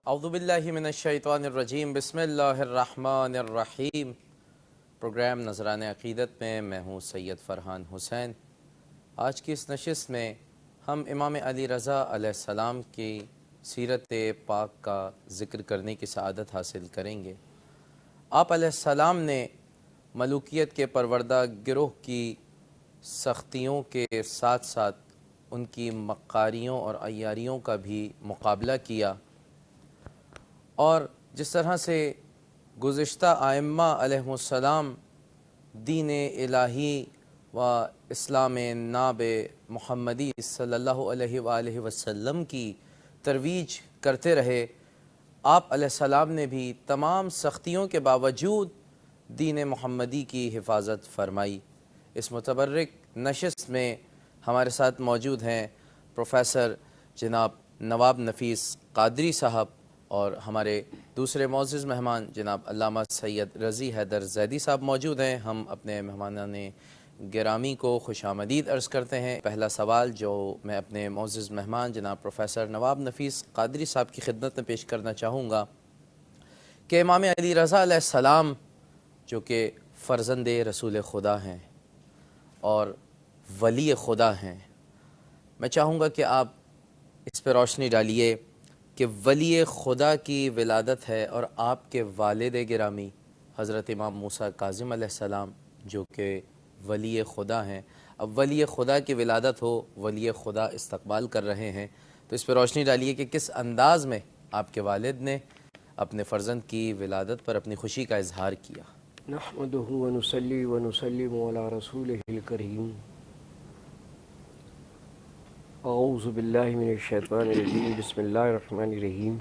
اعوذ باللہ من الشیطان الرجیم بسم اللہ الرحمن الرحیم۔ پروگرام نذران عقیدت میں ہوں سید فرحان حسین۔ آج کی اس نشست میں ہم امام علی رضا علیہ السلام کی سیرت پاک کا ذکر کرنے کی سعادت حاصل کریں گے۔ آپ علیہ السلام نے ملوکیت کے پروردہ گروہ کی سختیوں کے ساتھ ساتھ ان کی مکاریوں اور عیاریوں کا بھی مقابلہ کیا، اور جس طرح سے گزشتہ ائمہ علیہ السلام دین الہی و اسلام ناب محمدی صلی اللہ علیہ وآلہ وسلم کی ترویج کرتے رہے، آپ علیہ السلام نے بھی تمام سختیوں کے باوجود دین محمدی کی حفاظت فرمائی۔ اس متبرک نشست میں ہمارے ساتھ موجود ہیں پروفیسر جناب نواب نفیس قادری صاحب، اور ہمارے دوسرے معزز مہمان جناب علامہ سید رضی حیدر زیدی صاحب موجود ہیں۔ ہم اپنے مہمانان گرامی کو خوش آمدید عرض کرتے ہیں۔ پہلا سوال جو میں اپنے معزز مہمان جناب پروفیسر نواب نفیس قادری صاحب کی خدمت میں پیش کرنا چاہوں گا کہ امام علی رضا علیہ السلام جو کہ فرزند رسول خدا ہیں اور ولی خدا ہیں، میں چاہوں گا کہ آپ اس پہ روشنی ڈالیے کہ ولی خدا کی ولادت ہے اور آپ کے والد گرامی حضرت امام موسیٰ کاظم علیہ السلام جو کہ ولی خدا ہیں، اب ولی خدا کی ولادت ہو، ولی خدا استقبال کر رہے ہیں، تو اس پہ روشنی ڈالیے کہ کس انداز میں آپ کے والد نے اپنے فرزند کی ولادت پر اپنی خوشی کا اظہار کیا۔ نحمدہ ونصلی ونسلم علی رسولہ الکریم۔ اعوذ باللہ من الشیطان الرجیم، بسم اللہ الرحمن الرحیم۔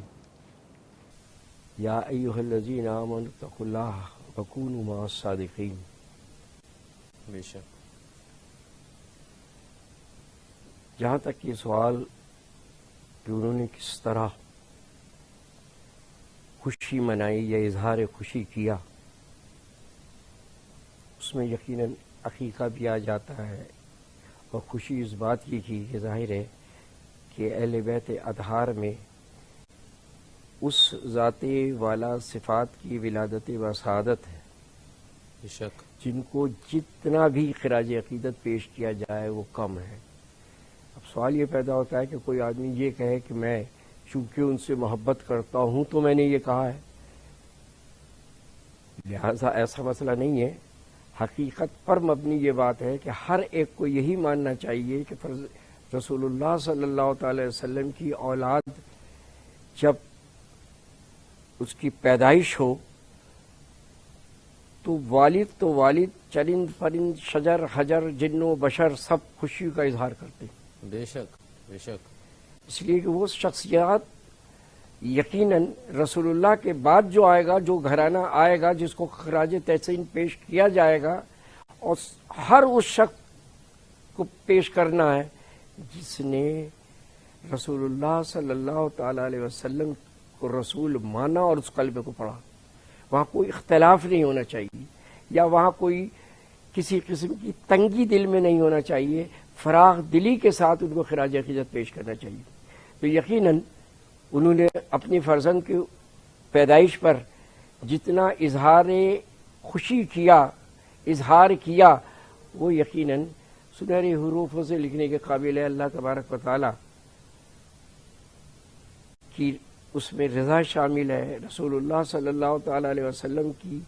یا ایہا الذین آمنوا اتقوا اللہ وکونوا مع الصادقین۔ بے شک۔ جہاں تک یہ سوال کہ انہوں نے کس طرح خوشی منائی یا اظہار خوشی کیا، اس میں یقیناً عقیقہ بھی آ جاتا ہے، اور خوشی اس بات کی کہ ظاہر ہے کہ اہل بیت اطہار میں اس ذات والا صفات کی ولادت و سعادت ہے بے شک۔ جن کو جتنا بھی خراج عقیدت پیش کیا جائے وہ کم ہے۔ اب سوال یہ پیدا ہوتا ہے کہ کوئی آدمی یہ کہے کہ میں چونکہ ان سے محبت کرتا ہوں تو میں نے یہ کہا ہے، لہذا ایسا مسئلہ نہیں ہے۔ حقیقت پر مبنی یہ بات ہے کہ ہر ایک کو یہی ماننا چاہیے کہ رسول اللہ صلی اللہ تعالی وسلم کی اولاد جب اس کی پیدائش ہو تو والد چرند پرند شجر حجر جن و بشر سب خوشی کا اظہار کرتے ہیں۔ بے شک بے شک۔ اس لیے کہ وہ شخصیات یقیناً رسول اللہ کے بعد جو آئے گا، جو گھرانہ آئے گا جس کو خراج تحسین پیش کیا جائے گا، اور ہر اس شخص کو پیش کرنا ہے جس نے رسول اللہ صلی اللہ تعالی علیہ وسلم کو رسول مانا اور اس قلب کو پڑھا۔ وہاں کوئی اختلاف نہیں ہونا چاہیے، یا وہاں کوئی کسی قسم کی تنگی دل میں نہیں ہونا چاہیے، فراغ دلی کے ساتھ ان کو خراج عقیدت پیش کرنا چاہیے۔ تو یقیناً انہوں نے اپنی فرزند کی پیدائش پر جتنا اظہار خوشی کیا، اظہار کیا، وہ یقیناً سنہری حروفوں سے لکھنے کے قابل ہے۔ اللہ تبارک و تعالی کی اس میں رضا شامل ہے، رسول اللہ صلی اللہ تعالی علیہ وسلم کی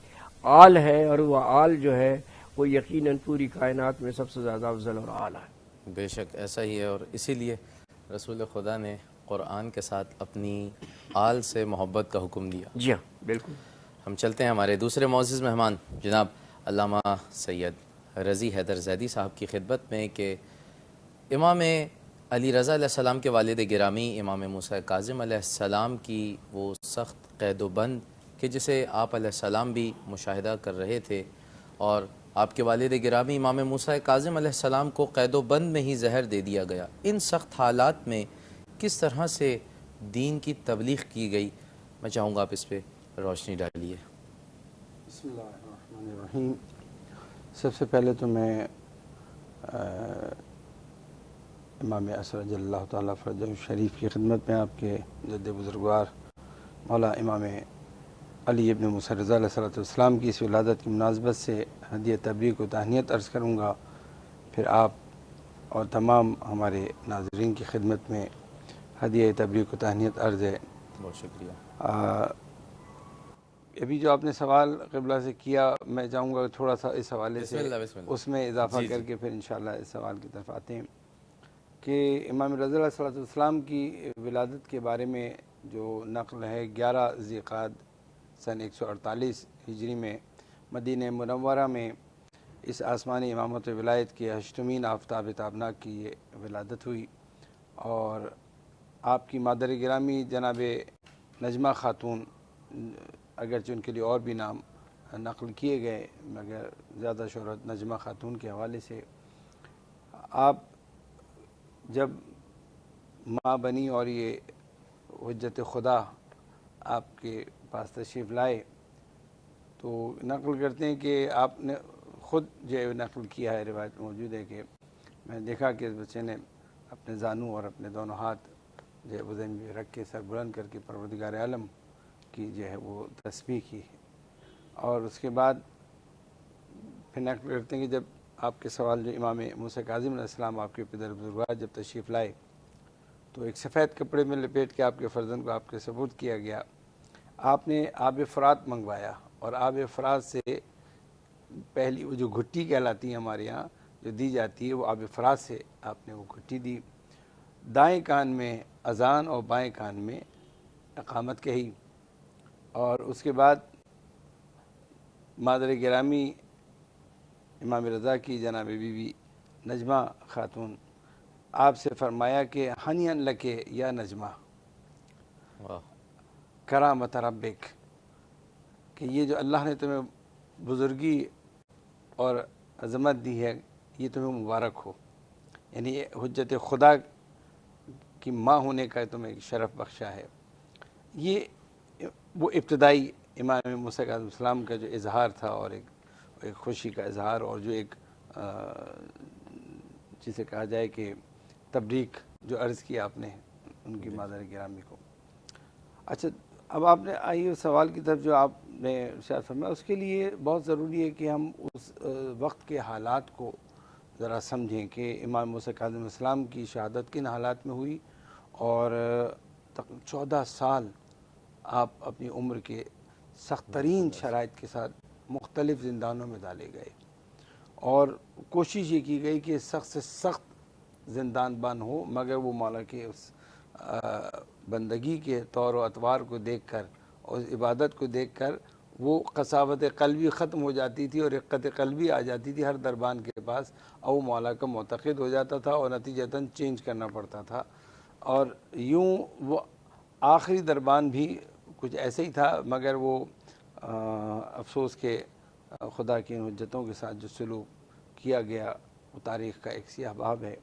آل ہے، اور وہ آل جو ہے وہ یقیناً پوری کائنات میں سب سے زیادہ افضل اور اعلیٰ ہے۔ بے شک ایسا ہی ہے، اور اسی لیے رسول خدا نے قرآن کے ساتھ اپنی آل سے محبت کا حکم دیا۔ جی ہاں، بالکل۔ ہم چلتے ہیں ہمارے دوسرے معزز مہمان جناب علامہ سید رضی حیدر زیدی صاحب کی خدمت میں کہ امام علی رضا علیہ السلام کے والد گرامی امام موسیٰ کاظم علیہ السلام کی وہ سخت قید و بند کہ جسے آپ علیہ السلام بھی مشاہدہ کر رہے تھے، اور آپ کے والد گرامی امام موسیٰ کاظم علیہ السلام کو قید و بند میں ہی زہر دے دیا گیا، ان سخت حالات میں کس طرح سے دین کی تبلیغ کی گئی، میں چاہوں گا آپ اس پہ روشنی ڈالیے۔ بسم اللہ الرحمن الرحیم۔ سب سے پہلے تو میں امام اسرج اللہ تعالیٰ فرجہ شریف کی خدمت میں آپ کے جد بزرگوار مولا امام علی ابن موسیٰ رضا علیہ الصلوۃ والسلام کی اس ولادت کی مناسبت سے ہدیہ تبریک و تہنیت عرض کروں گا، پھر آپ اور تمام ہمارے ناظرین کی خدمت میں ہدیہ تبریک و تہنیت عرض ہے۔ بہت شکریہ۔ ابھی جو آپ نے سوال قبلہ سے کیا، میں چاہوں گا تھوڑا سا اس حوالے بسم سے اللہ اس میں اضافہ جی کر کے پھر انشاءاللہ اس سوال کی طرف آتے ہیں کہ امام رضا علیہ الصلوۃ والسلام کی ولادت کے بارے میں جو نقل ہے 11 ذی القعدہ سن 148 ہجری میں مدینہ منورہ میں اس آسمانی امامت ولایت کے 8ویں آفتاب تابناک کی یہ ولادت ہوئی، اور آپ کی مادر گرامی جناب نجمہ خاتون، اگرچہ ان کے لیے اور بھی نام نقل کیے گئے مگر زیادہ شہرت نجمہ خاتون کے حوالے سے، آپ جب ماں بنی اور یہ حجت خدا آپ کے پاس تشریف لائے تو نقل کرتے ہیں کہ آپ نے خود جو نقل کیا ہے، روایت موجود ہے کہ میں دیکھا کہ اس بچے نے اپنے زانو اور اپنے دونوں ہاتھ جو ہے زمین پہ رکھ کے سر بلند کر کے پروردگار عالم کی جو ہے وہ تسبیح کی، اور اس کے بعد پھر نقل کرتے ہیں کہ جب آپ کے سوال جو امام موسیٰ کاظم علیہ السلام آپ کے پدر بزرگوار جب تشریف لائے تو ایک سفید کپڑے میں لپیٹ کے آپ کے فرزند کو آپ کے سپرد کیا گیا، آپ نے آب فرات منگوایا، اور آب فرات سے پہلی وہ جو گھٹی کہلاتی ہے ہمارے یہاں جو دی جاتی ہے وہ آب فرات سے آپ نے وہ گھٹی دی، دائیں کان میں اذان اور بائیں کان میں اقامت کہی، اور اس کے بعد مادر گرامی امام رضا کی جناب بی بی نجمہ خاتون آپ سے فرمایا کہ ہنیئن لکے یا نجمہ واہ، کرامت ربک، کہ یہ جو اللہ نے تمہیں بزرگی اور عظمت دی ہے یہ تمہیں مبارک ہو، یعنی یہ حجت خدا کی ماں ہونے کا تمہیں شرف بخشا ہے۔ یہ وہ ابتدائی امام موسیٰ علیہ السلام کا جو اظہار تھا، اور ایک خوشی کا اظہار، اور جو ایک جسے کہا جائے کہ تبریک جو عرض کیا آپ نے ان کی مادر گرامی کو۔ اچھا، اب آپ نے آئیے سوال کی طرف جو آپ نے ارشاد فرمایا، اس کے لیے بہت ضروری ہے کہ ہم اس وقت کے حالات کو ذرا سمجھیں کہ امام موسیٰ کاظم علیہ السلام کی شہادت کن حالات میں ہوئی، اور 14 سال آپ اپنی عمر کے سخت ترین شرائط کے ساتھ مختلف زندانوں میں ڈالے گئے، اور کوشش یہ کی گئی کہ سخت سے سخت زندان بند ہو، مگر وہ مولا کے اس بندگی کے طور و اطوار کو دیکھ کر اور اس عبادت کو دیکھ کر وہ قساوت قلبی ختم ہو جاتی تھی، اور رقت قلبی آ جاتی تھی ہر دربان کے پاس، اور وہ مولا کا معتقد ہو جاتا تھا اور نتیجتاً چینج کرنا پڑتا تھا، اور یوں وہ آخری دربان بھی کچھ ایسے ہی تھا، مگر وہ افسوس کہ خدا کی حجتوں کے ساتھ جو سلوک کیا گیا وہ تاریخ کا ایک سیاہ باب ہے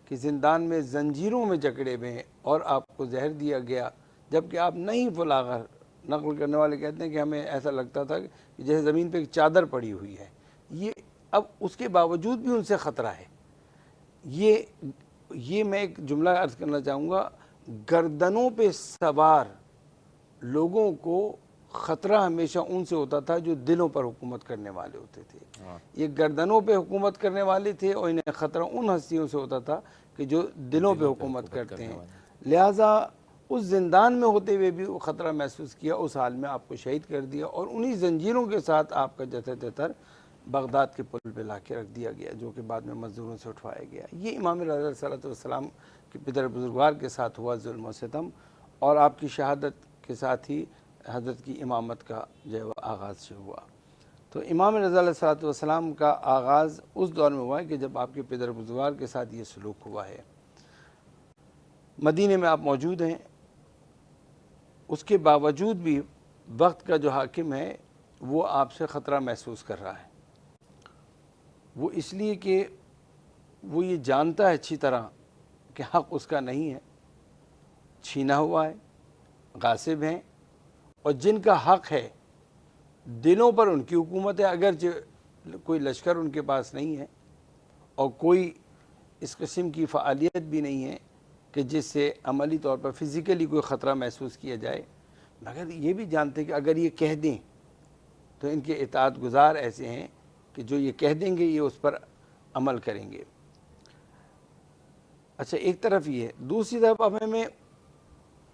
کہ زندان میں زنجیروں میں جکڑے ہوئے، اور آپ کو زہر دیا گیا جبکہ آپ نہیں فلاغر۔ نقل کرنے والے کہتے ہیں کہ ہمیں ایسا لگتا تھا کہ جیسے زمین پہ ایک چادر پڑی ہوئی ہے، یہ اب اس کے باوجود بھی ان سے خطرہ ہے۔ یہ میں ایک جملہ عرض کرنا چاہوں گا، گردنوں پہ سوار لوگوں کو خطرہ ہمیشہ ان سے ہوتا تھا جو دلوں پر حکومت کرنے والے ہوتے تھے۔ یہ گردنوں پہ حکومت کرنے والے تھے، اور انہیں خطرہ ان ہستیوں سے ہوتا تھا کہ جو دلوں پہ حکومت کرتے ہیں، لہٰذا اس زندان میں ہوتے ہوئے بھی وہ خطرہ محسوس کیا، اس حال میں آپ کو شہید کر دیا، اور انہی زنجیروں کے ساتھ آپ کا جتھے تتر بغداد کے پل پہ لا کے رکھ دیا گیا، جو کہ بعد میں مزدوروں سے اٹھوایا گیا۔ یہ امام رضا علیہ السلام کے پدر بزرگوار کے ساتھ ہوا ظلم و ستم، اور آپ کی شہادت کے ساتھ ہی حضرت کی امامت کا جو ہے وہ آغاز سے ہوا۔ تو امام رضا علیہ السلام کا آغاز اس دور میں ہوا ہے کہ جب آپ کے پدر بزرگوار کے ساتھ یہ سلوک ہوا ہے۔ مدینے میں آپ موجود ہیں، اس کے باوجود بھی وقت کا جو حاکم ہے وہ آپ سے خطرہ محسوس کر رہا ہے، وہ اس لیے کہ وہ یہ جانتا ہے اچھی طرح کہ حق اس کا نہیں ہے، چھینا ہوا ہے، غاصب ہیں، اور جن کا حق ہے دلوں پر ان کی حکومت ہے، اگرچہ کوئی لشکر ان کے پاس نہیں ہے اور کوئی اس قسم کی فعالیت بھی نہیں ہے کہ جس سے عملی طور پر فزیکلی کوئی خطرہ محسوس کیا جائے، مگر یہ بھی جانتے کہ اگر یہ کہہ دیں تو ان کے اطاعت گزار ایسے ہیں کہ جو یہ کہہ دیں گے یہ اس پر عمل کریں گے. اچھا ایک طرف یہ ہے، دوسری طرف اب ہمیں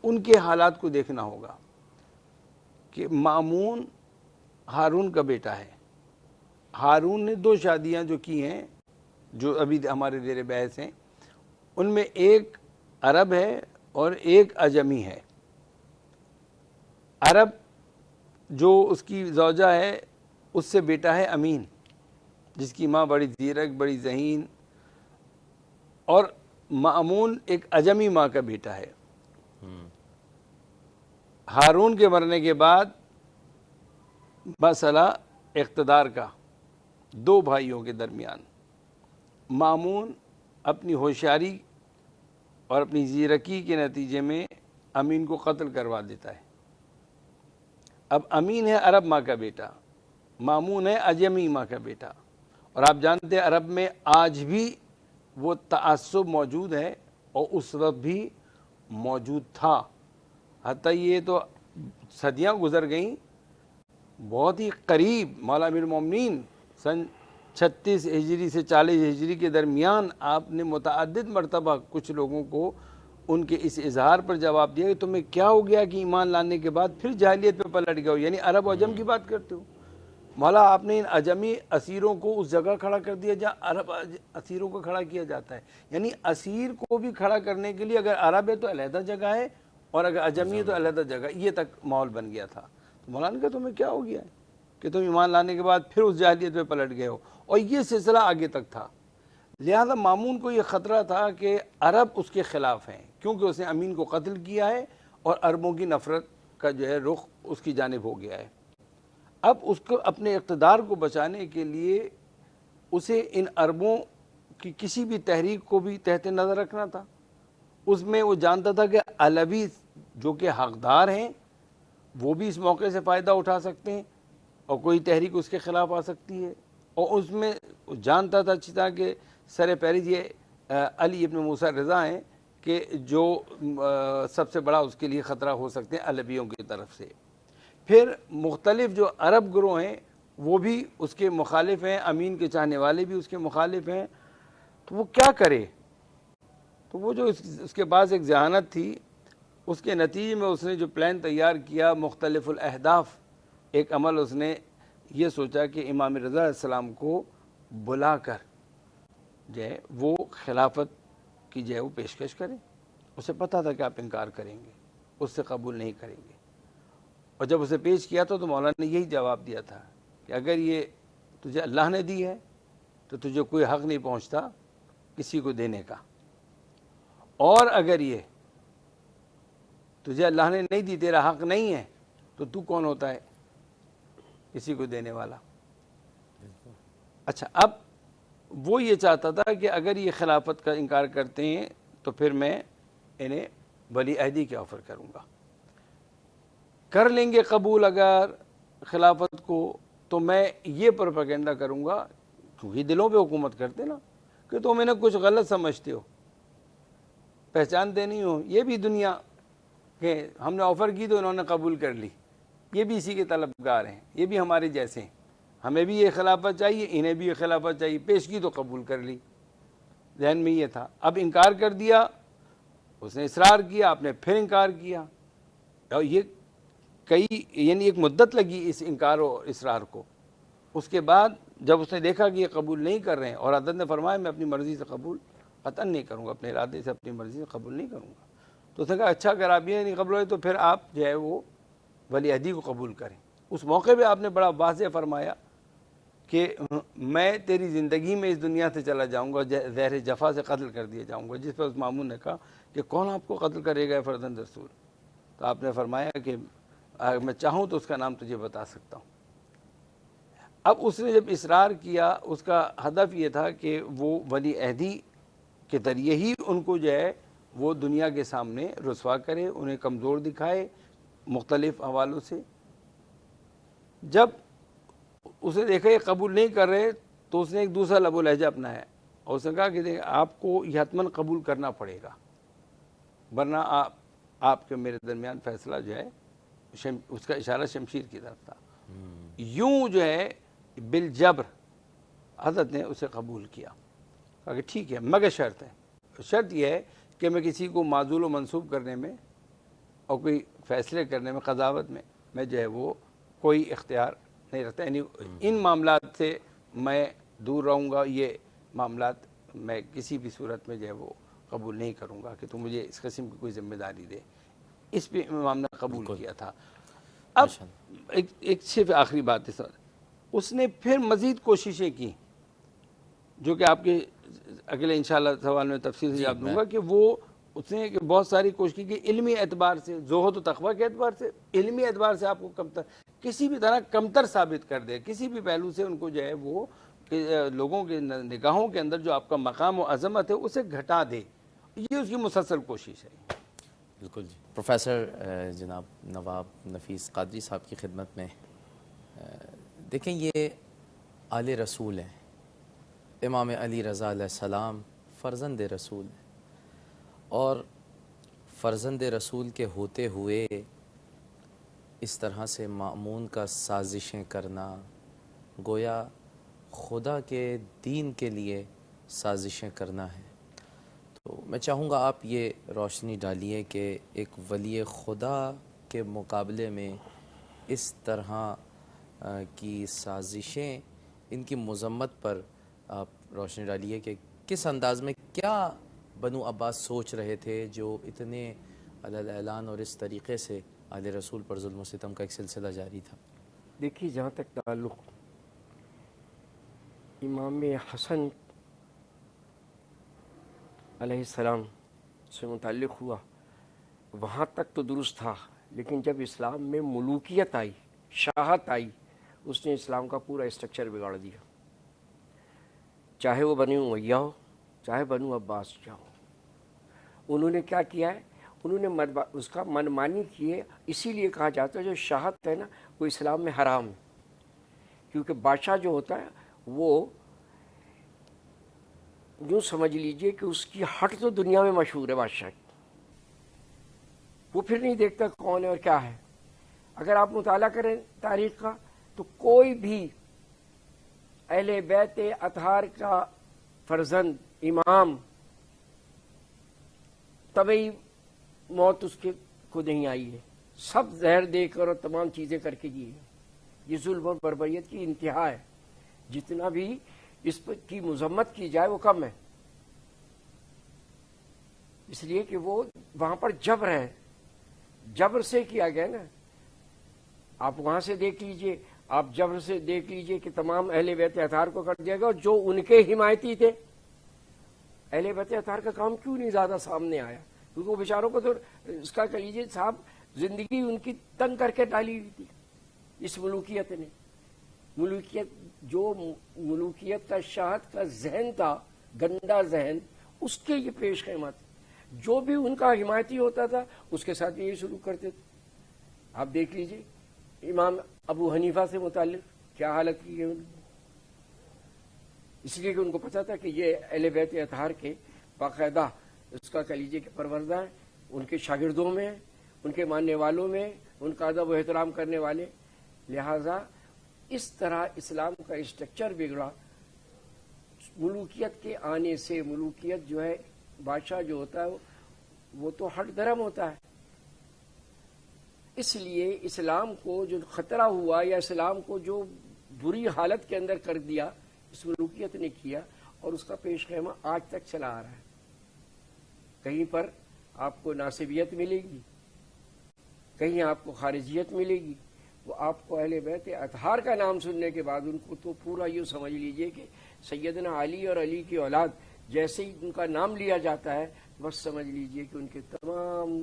ان کے حالات کو دیکھنا ہوگا کہ مامون ہارون کا بیٹا ہے. ہارون نے 2 شادیاں جو کی ہیں جو ابھی ہمارے زیر بحث ہیں، ان میں ایک عرب ہے اور ایک عجمی ہے. عرب جو اس کی زوجہ ہے اس سے بیٹا ہے امین، جس کی ماں بڑی زیرک، بڑی ذہین، اور مامون ایک عجمی ماں کا بیٹا ہے. ہارون کے مرنے کے بعد مسئلہ اقتدار کا 2 بھائیوں کے درمیان، مامون اپنی ہوشیاری اور اپنی زیرکی کے نتیجے میں امین کو قتل کروا دیتا ہے. اب امین ہے عرب ماں کا بیٹا، مامون ہے عجمی ماں کا بیٹا، اور آپ جانتے ہیں عرب میں آج بھی وہ تعصب موجود ہے اور اس وقت بھی موجود تھا. حتیٰ یہ تو صدیاں گزر گئیں، بہت ہی قریب مولا امیر المومنین سن 36 ہجری سے 40 ہجری کے درمیان آپ نے متعدد مرتبہ کچھ لوگوں کو ان کے اس اظہار پر جواب دیا کہ تمہیں کیا ہو گیا کہ ایمان لانے کے بعد پھر جاہلیت پہ پلٹ گئے ہو، یعنی عرب و عجم کی بات کرتے ہو. مولا آپ نے ان عجمی اسیروں کو اس جگہ کھڑا کر دیا جہاں عرب اسیروں کو کھڑا کیا جاتا ہے. یعنی اسیر کو بھی کھڑا کرنے کے لیے اگر عرب ہے تو علیحدہ جگہ ہے اور اگر عجمی ہے تو علیحدہ جگہ، یہ تک ماحول بن گیا تھا. تو مولانا کہا تمہیں کیا ہو گیا ہے کہ تم ایمان لانے کے بعد پھر اس جاہلیت پہ پلٹ گئے ہو، اور یہ سلسلہ آگے تک تھا. لہذا مامون کو یہ خطرہ تھا کہ عرب اس کے خلاف ہیں کیونکہ اس نے امین کو قتل کیا ہے اور عربوں کی نفرت کا جو ہے رخ اس کی جانب ہو گیا ہے. اب اس کو اپنے اقتدار کو بچانے کے لیے اسے ان عربوں کی کسی بھی تحریک کو بھی تحت نظر رکھنا تھا. اس میں وہ جانتا تھا کہ علوی جو کہ حقدار ہیں وہ بھی اس موقع سے فائدہ اٹھا سکتے ہیں اور کوئی تحریک اس کے خلاف آ سکتی ہے، اور اس میں جانتا تھا اچھی طرح کہ سر پیرز یہ علی ابن موسیٰ رضا ہیں کہ جو سب سے بڑا اس کے لیے خطرہ ہو سکتے ہیں علویوں کی طرف سے. پھر مختلف جو عرب گروہ ہیں وہ بھی اس کے مخالف ہیں، امین کے چاہنے والے بھی اس کے مخالف ہیں. تو وہ کیا کرے؟ تو وہ جو اس کے پاس ایک ذہانت تھی، اس کے نتیجے میں اس نے جو پلان تیار کیا مختلف الاہداف، ایک عمل اس نے یہ سوچا کہ امام رضا علیہ السلام کو بلا کر جو ہے وہ خلافت کی جو ہے وہ پیشکش کریں. اسے پتہ تھا کہ آپ انکار کریں گے، اس سے قبول نہیں کریں گے، اور جب اسے پیش کیا تو مولانا نے یہی جواب دیا تھا کہ اگر یہ تجھے اللہ نے دی ہے تو تجھے کوئی حق نہیں پہنچتا کسی کو دینے کا، اور اگر یہ تجھے اللہ نے نہیں دی، تیرا حق نہیں ہے، تو کون ہوتا ہے کسی کو دینے والا. اچھا اب وہ یہ چاہتا تھا کہ اگر یہ خلافت کا انکار کرتے ہیں تو پھر میں انہیں ولی عہدی کے آفر کروں گا. کر لیں گے قبول اگر خلافت کو تو میں یہ پروپیگنڈا کروں گا، کیونکہ دلوں پہ حکومت کرتے نا، کہ تم انہیں کچھ غلط سمجھتے ہو، پہچانتے نہیں ہو. یہ بھی دنیا کہ ہم نے آفر کی تو انہوں نے قبول کر لی، یہ بھی اسی کے طلبگار ہیں، یہ بھی ہمارے جیسے ہیں، ہمیں بھی یہ خلافت چاہیے، انہیں بھی یہ خلافت چاہیے. پیش کی تو قبول کر لی، ذہن میں یہ تھا. اب انکار کر دیا، اس نے اصرار کیا، آپ نے پھر انکار کیا، اور یہ یعنی ایک مدت لگی اس انکار و اصرار کو. اس کے بعد جب اس نے دیکھا کہ یہ قبول نہیں کر رہے ہیں، اور حضرت نے فرمایا میں اپنی مرضی سے قبول قطعاً نہیں کروں گا، اپنے ارادے سے اپنی مرضی سے قبول نہیں کروں گا. تو اس نے کہا اچھا اگر آپ یہ نہیں قبول ہوئے تو پھر آپ جو ہے وہ ولی عہدی کو قبول کریں. اس موقع پہ آپ نے بڑا واضح فرمایا کہ میں تیری زندگی میں اس دنیا سے چلا جاؤں گا، زہر جفا سے قتل کر دیا جاؤں گا. جس پر اس مامون نے کہا کہ کون آپ کو قتل کرے گا فرزند رسول؟ تو آپ نے فرمایا کہ اگر میں چاہوں تو اس کا نام تجھے بتا سکتا ہوں. اب اس نے جب اصرار کیا، اس کا ہدف یہ تھا کہ وہ ولی عہدی کے ذریعے ہی ان کو جو ہے وہ دنیا کے سامنے رسوا کرے، انہیں کمزور دکھائے مختلف حوالوں سے. جب اس نے دیکھا یہ قبول نہیں کر رہے تو اس نے ایک دوسرا لب و لہجہ اپنایا، اور اس نے کہا کہ آپ کو یہ حتماً قبول کرنا پڑے گا، ورنہ آپ کے میرے درمیان فیصلہ جو ہے اس کا اشارہ شمشیر کی طرف تھا. یوں جو ہے بالجبر حضرت نے اسے قبول کیا کہ ٹھیک ہے مگر شرط ہے, شرط یہ ہے کہ میں کسی کو معزول و منسوب کرنے میں اور کوئی فیصلے کرنے میں, قضاوت میں جو ہے وہ کوئی اختیار نہیں رکھتا, یعنی ان معاملات سے میں دور رہوں گا, یہ معاملات میں کسی بھی صورت میں جو ہے وہ قبول نہیں کروں گا کہ تم مجھے اس قسم کی کوئی ذمہ داری دے. اس پہ امام نے قبول کیا تھا. اب ایک صرف آخری بات ہے, اس نے پھر مزید کوششیں کی جو کہ آپ کے اگلے انشاءاللہ سوال میں تفصیل سے جواب دوں گا, کہ وہ اس نے بہت ساری کوشش کی علمی اعتبار سے, زہد و تقویٰ کے اعتبار سے, علمی اعتبار سے آپ کو کمتر, کسی بھی طرح کمتر ثابت کر دے, کسی بھی پہلو سے ان کو جو ہے وہ لوگوں کے نگاہوں کے اندر جو آپ کا مقام و عظمت ہے اسے گھٹا دے. یہ اس کی مسلسل کوشش ہے. بالکل جی. پروفیسر جناب نواب نفیس قادری صاحب کی خدمت میں. دیکھیں یہ آل رسول ہیں, امام علی رضا علیہ السلام فرزند رسول ہیں, اور فرزند رسول کے ہوتے ہوئے اس طرح سے مأمون کا سازشیں کرنا گویا خدا کے دین کے لیے سازشیں کرنا ہے. تو میں چاہوں گا آپ یہ روشنی ڈالیے کہ ایک ولی خدا کے مقابلے میں اس طرح کی سازشیں, ان کی مذمت پر آپ روشنی ڈالیے کہ کس انداز میں کیا بنو عباس سوچ رہے تھے جو اتنے علی اعلان اور اس طریقے سے آل رسول پر ظلم و ستم کا ایک سلسلہ جاری تھا. دیکھیے جہاں تک تعلق امام حسن علیہ السلام سے متعلق ہوا, وہاں تک تو درست تھا, لیکن جب اسلام میں ملوکیت آئی, شاہت آئی, اس نے اسلام کا پورا اسٹرکچر بگاڑ دیا. چاہے وہ بنو امیہ ہو, چاہے بنو عباس ہو, انہوں نے کیا کیا ہے, انہوں نے اس کا منمانی کیے. اسی لیے کہا جاتا ہے جو شاہت ہے نا وہ اسلام میں حرام ہے, کیونکہ بادشاہ جو ہوتا ہے وہ یوں سمجھ لیجئے کہ اس کی ہٹ تو دنیا میں مشہور ہے بادشاہ کی, وہ پھر نہیں دیکھتا کون ہے اور کیا ہے. اگر آپ مطالعہ کریں تاریخ کا تو کوئی بھی اہل بیت اطہار کا فرزند امام طبعی موت اس کے کو نہیں آئی ہے, سب زہر دے کر اور تمام چیزیں کر کے جیے. یہ ظلم اور بربریت کی انتہا ہے. جتنا بھی اس کی مذمت کی جائے وہ کم ہے, اس لیے کہ وہ وہاں پر جبر ہے, جبر سے کیا گیا نا. آپ وہاں سے دیکھ لیجئے, آپ جبر سے دیکھ لیجئے کہ تمام اہل بیت اطہار کو کر دیا گیا, اور جو ان کے حمایتی تھے اہل بیت اطہار کا کام کیوں نہیں زیادہ سامنے آیا, کیونکہ وہ بیچاروں کو تو اس کا کہہ لیجیے صاحب زندگی ان کی تنگ کر کے ڈالی ہوئی تھی اس ملوکیت نے. ملوکیت کا شاہد کا ذہن تھا, گندا ذہن, اس کے یہ پیش خدمت. جو بھی ان کا حمایتی ہوتا تھا اس کے ساتھ یہی سلوک کرتے تھے. آپ دیکھ لیجئے امام ابو حنیفہ سے متعلق کیا حالت کی ہے ان کی, اس لیے کہ ان کو پتا تھا کہ یہ اہل بیت اطہار کے باقاعدہ اس کا کہہ لیجیے کہ پروردہ ہے, ان کے شاگردوں میں, ان کے ماننے والوں میں, ان کا ادب و احترام کرنے والے. لہذا اس طرح اسلام کا اسٹرکچر بگڑا ملوکیت کے آنے سے. ملوکیت جو ہے, بادشاہ جو ہوتا ہے وہ تو ہٹ درم ہوتا ہے. اس لیے اسلام کو جو خطرہ ہوا یا اسلام کو جو بری حالت کے اندر کر دیا اس ملوکیت نے کیا, اور اس کا پیش خیمہ آج تک چلا آ رہا ہے. کہیں پر آپ کو ناصبیت ملے گی, کہیں آپ کو خارجیت ملے گی. وہ آپ کو اہل بیت اطہار کا نام سننے کے بعد ان کو تو پورا یوں سمجھ لیجئے کہ سیدنا علی اور علی کی اولاد جیسے ہی ان کا نام لیا جاتا ہے بس سمجھ لیجئے کہ ان کے تمام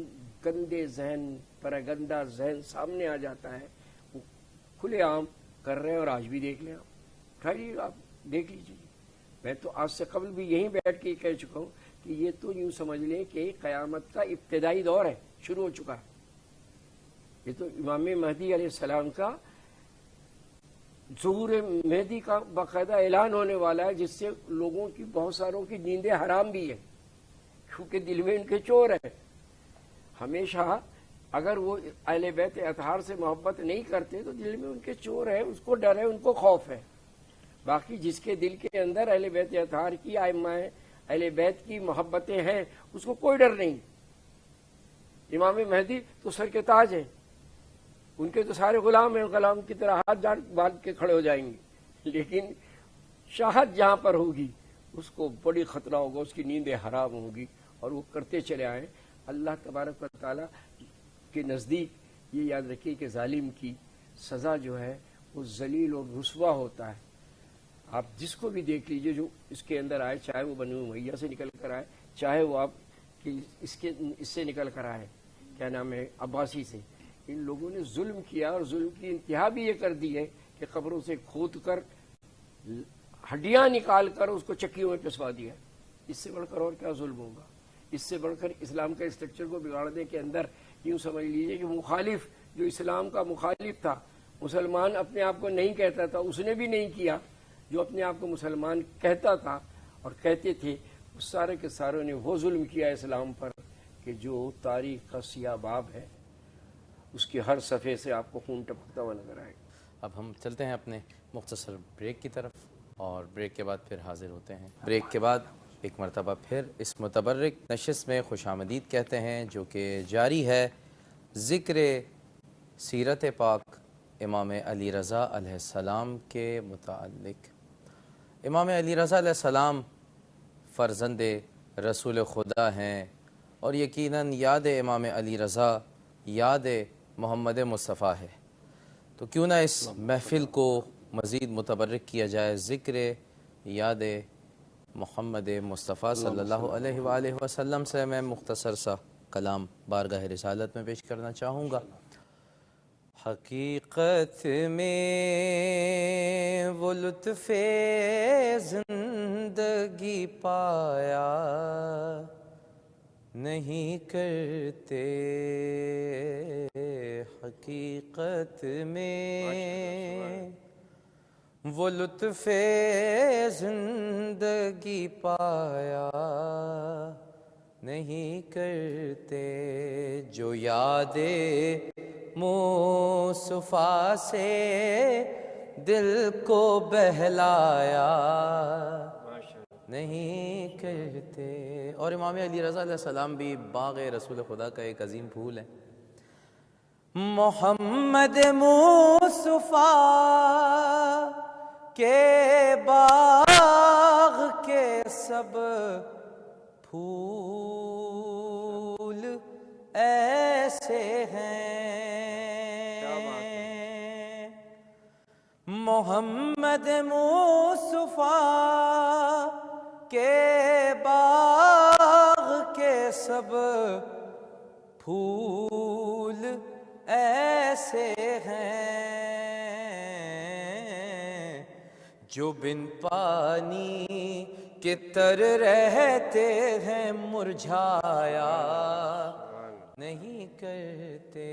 گندے ذہن, پراگندہ ذہن سامنے آ جاتا ہے. وہ کھلے عام کر رہے ہیں, اور آج بھی دیکھ لیں آپ, آپ دیکھ لیجئے. میں تو آج سے قبل بھی یہیں بیٹھ کے کہہ چکا ہوں کہ یہ تو یوں سمجھ لیں کہ قیامت کا ابتدائی دور ہے, شروع ہو چکا ہے. یہ تو امام مہدی علیہ السلام کا ظہور مہدی کا باقاعدہ اعلان ہونے والا ہے, جس سے لوگوں کی بہت ساروں کی نیندیں حرام بھی ہیں, کیونکہ دل میں ان کے چور ہے. ہمیشہ اگر وہ اہل بیت اطہار سے محبت نہیں کرتے تو دل میں ان کے چور ہے، اس کو ڈر ہے، ان کو خوف ہے. باقی جس کے دل کے اندر اہل بیت اطہار کی ائمہ اہل بیت کی محبتیں ہیں اس کو کوئی ڈر نہیں. امام مہدی تو سر کے تاج ہیں، ان کے تو سارے غلام ہیں، غلام کی طرح ہاتھ باندھ کے کھڑے ہو جائیں گے. لیکن شاہد جہاں پر ہوگی اس کو بڑی خطرہ ہوگا، اس کی نیندیں حرام ہوگی، اور وہ کرتے چلے آئیں. اللہ تبارک و تعالیٰ کے نزدیک یہ یاد رکھیے کہ ظالم کی سزا جو ہے وہ ذلیل اور رسوا ہوتا ہے. آپ جس کو بھی دیکھ لیجئے جو اس کے اندر آئے، چاہے وہ بنو امیہ سے نکل کر آئے، چاہے وہ آپ اس سے نکل کر آئے، کیا نام ہے، عباسی سے، ان لوگوں نے ظلم کیا، اور ظلم کی انتہا بھی یہ کر دی ہے کہ قبروں سے کھود کر ہڈیاں نکال کر اس کو چکیوں میں پسوا دیا. اس سے بڑھ کر اور کیا ظلم ہوگا؟ اس سے بڑھ کر اسلام کا اسٹرکچر کو بگاڑنے کے اندر یوں سمجھ لیجئے کہ مخالف جو اسلام کا مخالف تھا، مسلمان اپنے آپ کو نہیں کہتا تھا، اس نے بھی نہیں کیا. جو اپنے آپ کو مسلمان کہتا تھا اور کہتے تھے، اس سارے کے ساروں نے وہ ظلم کیا اسلام پر کہ جو تاریخ کا سیاہ باب ہے، اس کے ہر صفحے سے آپ کو خون ٹپکتا ہوا نظر آئے گا. اب ہم چلتے ہیں اپنے مختصر بریک کی طرف، اور بریک کے بعد پھر حاضر ہوتے ہیں. بریک کے بعد ایک مرتبہ پھر اس متبرک نشست میں خوش آمدید کہتے ہیں، جو کہ جاری ہے ذکر سیرت پاک امام علی رضا علیہ السلام کے متعلق. امام علی رضا علیہ السلام فرزند رسول خدا ہیں، اور یقیناً یاد امام علی رضا یاد محمد مصطفیٰ ہے. تو کیوں نہ اس محفل کو مزید متبرک کیا جائے ذکر یاد محمد مصطفیٰ صلی اللہ علیہ وآلہ وسلم سے. میں مختصر سا کلام بارگاہ رسالت میں پیش کرنا چاہوں گا. حقیقت میں وہ لطف زندگی پایا نہیں کرتے، حقیقت میں وہ لطف زندگی پایا نہیں کرتے، جو یاد مصطفیٰ سے دل کو بہلایا نہیں کرتے. اور امام علی رضا علیہ السلام بھی باغ رسول خدا کا ایک عظیم پھول ہے. محمد مصطفیٰ کے باغ کے سب پھول ایسے ہیں، محمد مصطفیٰ کے باغ کے سب پھول ایسے ہیں، جو بن پانی کے تر رہتے ہیں، مرجھایا نہیں کرتے،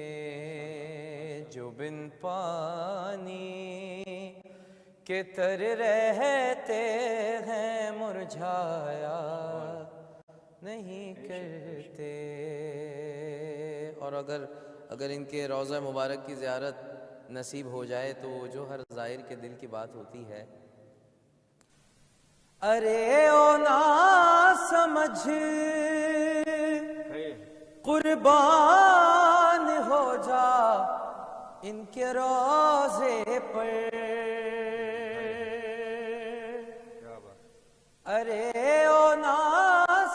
جو بن پانی کے تر رہتے ہیں، مرجھایا نہیں کرتے. اور اگر ان کے روضہ مبارک کی زیارت نصیب ہو جائے تو جو ہر زائر کے دل کی بات ہوتی ہے، ارے او نا سمجھ قربان ہو جا ان کے روضے پر، ارے او نا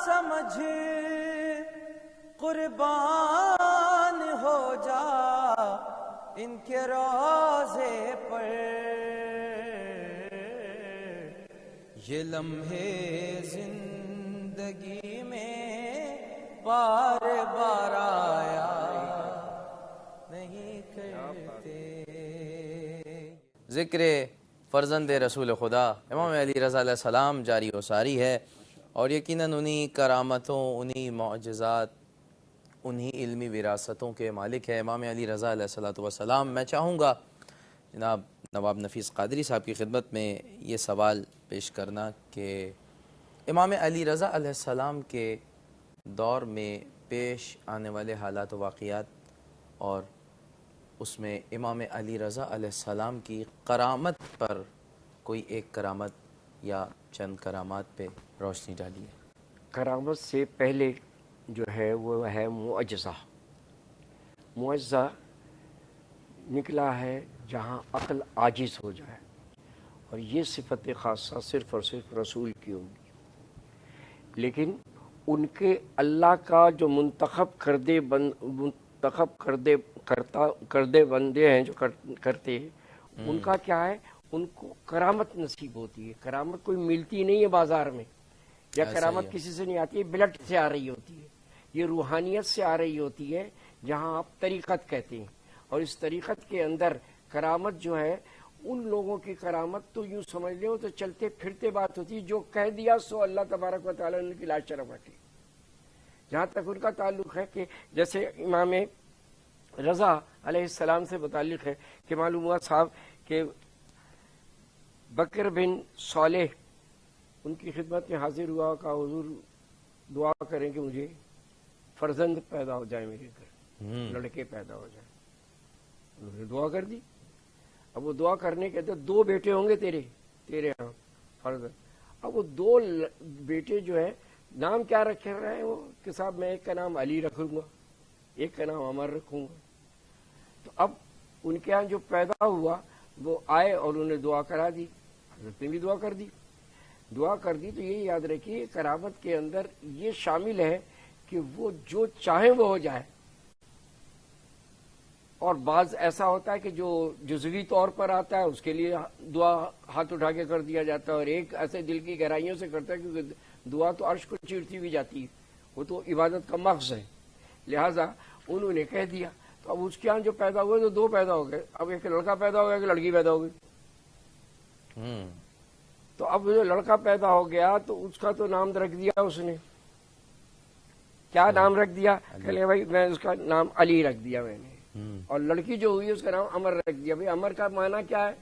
سمجھ قربان ہو جا ان کے روضے پر، یہ لمحے زندگی میں بار بار آیا نہیں کرتے. ذکر فرزند رسول خدا امام علی رضا علیہ السلام جاری و ساری ہے، اور یقیناً انہی کرامتوں، انہی معجزات، انہی علمی وراثتوں کے مالک ہے امام علی رضا علیہ السلام. میں چاہوں گا جناب نواب نفیس قادری صاحب کی خدمت میں یہ سوال پیش کرنا کہ امام علی رضا علیہ السلام کے دور میں پیش آنے والے حالات و واقعات اور اس میں امام علی رضا علیہ السلام کی کرامت پر کوئی ایک کرامت یا چند کرامات پہ روشنی ڈالی ہے۔ کرامت سے پہلے جو ہے وہ ہے معجزہ۔ معجزہ نکلا ہے جہاں عقل عاجز ہو جائے، اور یہ صفت خاصہ صرف اور صرف رسول کی ہوگی۔ لیکن ان کے اللہ کا جو منتخب کردے بندے ہیں جو کرتے ہیں، ان کا کیا ہے، ان کو کرامت نصیب ہوتی ہے۔ کرامت کوئی ملتی نہیں ہے بازار میں، یا ایسا کرامت ہی ہے۔ کسی سے نہیں آتی ہے، بلٹ سے آ رہی ہوتی ہے، یہ روحانیت سے آ رہی ہوتی ہے، جہاں آپ طریقت کہتے ہیں۔ اور اس طریقت کے اندر کرامت جو ہے، ان لوگوں کی کرامت تو یوں سمجھ لیں تو چلتے پھرتے بات ہوتی ہے، جو کہہ دیا سو اللہ تبارک و تعالیٰ نے ان کی لاج شرف رکھی۔ جہاں تک ان کا تعلق ہے کہ جیسے امام رضا علیہ السلام سے متعلق ہے کہ معلوم ہوا صاحب کہ بکر بن صالح ان کی خدمت میں حاضر ہوا، کہ حضور دعا کریں کہ مجھے فرزند پیدا ہو جائے، میرے گھر لڑکے پیدا ہو جائیں۔ انہوں نے دعا کر دی۔ اب وہ دعا کرنے کے بعد 2 بیٹے ہوں گے تیرے ہاں فرزند۔ اب وہ 2 بیٹے جو ہے نام کیا رکھے رہے ہیں وہ کہ صاحب میں ایک کا نام علی رکھوں گا، ایک کا نام عمر رکھوں گا۔ تو اب ان کے ہاں جو پیدا ہوا وہ آئے اور انہوں نے دعا کرا دی، حضرت نے بھی دعا کر دی۔ تو یہ یاد رکھیے کرامت کے اندر یہ شامل ہے کہ وہ جو چاہیں وہ ہو جائے۔ اور بعض ایسا ہوتا ہے کہ جو جزوی طور پر آتا ہے اس کے لیے دعا ہاتھ اٹھا کے کر دیا جاتا ہے، اور ایک ایسے دل کی گہرائیوں سے کرتا ہے کیونکہ دعا تو عرش کو چیرتی ہوئی جاتی ہے، وہ تو عبادت کا مغز ہے، لہذا انہوں نے کہہ دیا۔ تو اب اس کے یہاں جو پیدا ہوئے تو 2 پیدا ہو گئے، اب ایک لڑکا پیدا ہو گیا، ایک لڑکی پیدا ہو گئی۔ تو اب جو لڑکا پیدا ہو گیا تو اس کا تو نام رکھ دیا اس نے، کیا نام رکھ دیا؟ کہ بھائی میں اس کا نام علی رکھ دیا میں نے۔ اور لڑکی جو ہوئی اس کا نام عمر رکھ دیا۔ بھائی عمر کا معنی کیا ہے؟